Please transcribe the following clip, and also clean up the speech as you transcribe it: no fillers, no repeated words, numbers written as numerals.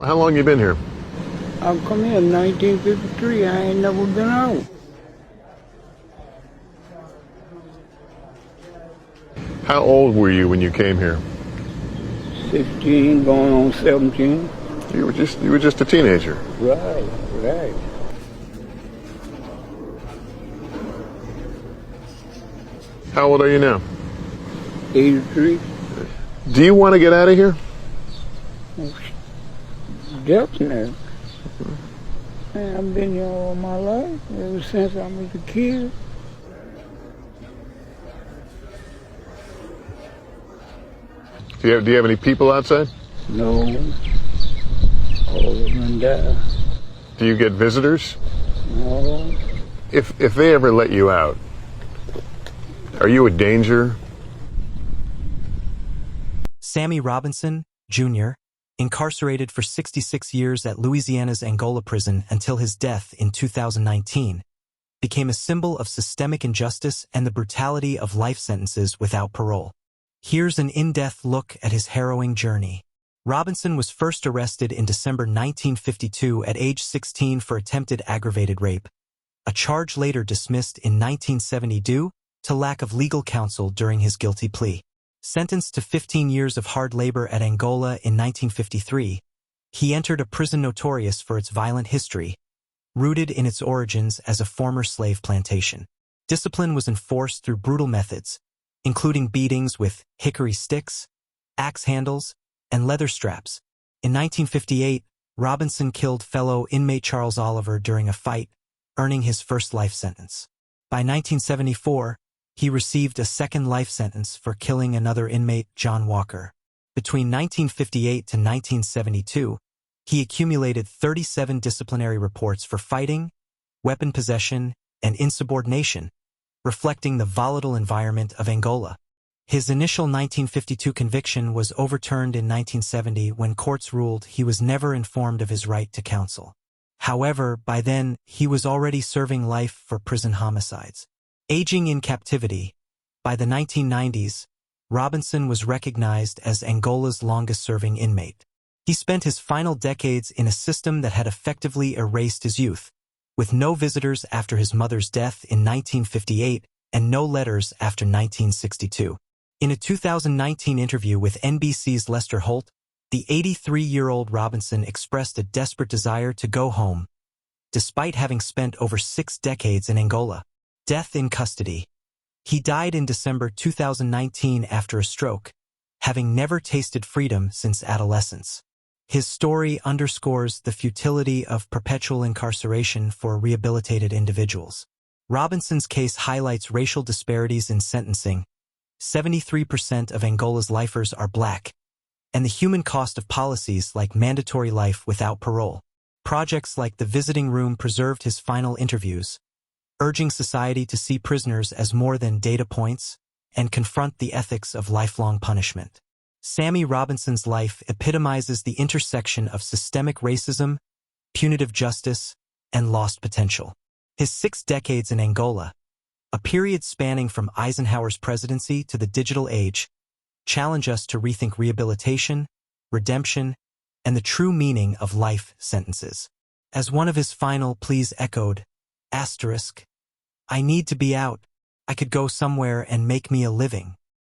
How long you been here? I come here in 1953. I ain't never been out. How old were you when you came here? 16, going on 17. You were just a teenager. Right, right. How old are you now? 83. Do you want to get out of here? Definitely. Man, I've been here all my life, ever since I was a kid. Do you have any people outside? No, all of them died. Do you get visitors? No, If they ever let you out, are you a danger? Sammie Robinson, Jr., incarcerated for 66 years at Louisiana's Angola Prison until his death in 2019, became a symbol of systemic injustice and the brutality of life sentences without parole. Here's an in-depth look at his harrowing journey. Robinson was first arrested in December 1952 at age 16 for attempted aggravated rape, a charge later dismissed in 1970 due to lack of legal counsel during his guilty plea. Sentenced to 15 years of hard labor at Angola in 1953, he entered a prison notorious for its violent history, rooted in its origins as a former slave plantation. Discipline was enforced through brutal methods, including beatings with hickory sticks, axe handles, and leather straps. In 1958, Robinson killed fellow inmate Charles Oliver during a fight, earning his first life sentence. By 1974, he received a second life sentence for killing another inmate, John Walker. Between 1958 to 1972, he accumulated 37 disciplinary reports for fighting, weapon possession, and insubordination, reflecting the volatile environment of Angola. His initial 1952 conviction was overturned in 1970 when courts ruled he was never informed of his right to counsel. However, by then, he was already serving life for prison homicides. Aging in captivity, by the 1990s, Robinson was recognized as Angola's longest-serving inmate. He spent his final decades in a system that had effectively erased his youth, with no visitors after his mother's death in 1958 and no letters after 1962. In a 2019 interview with NBC's Lester Holt, the 83-year-old Robinson expressed a desperate desire to go home, despite having spent over 6 decades in Angola. Death in custody. He died in December 2019 after a stroke, having never tasted freedom since adolescence. His story underscores the futility of perpetual incarceration for rehabilitated individuals. Robinson's case highlights racial disparities in sentencing. 73% of Angola's lifers are black, and the human cost of policies like mandatory life without parole. Projects like the Visiting Room preserved his final interviews, urging society to see prisoners as more than data points and confront the ethics of lifelong punishment. Sammie Robinson's life epitomizes the intersection of systemic racism, punitive justice, and lost potential. His 6 decades in Angola, a period spanning from Eisenhower's presidency to the digital age, challenge us to rethink rehabilitation, redemption, and the true meaning of life sentences. As one of his final pleas echoed, "I need to be out. I could go somewhere and make me a living."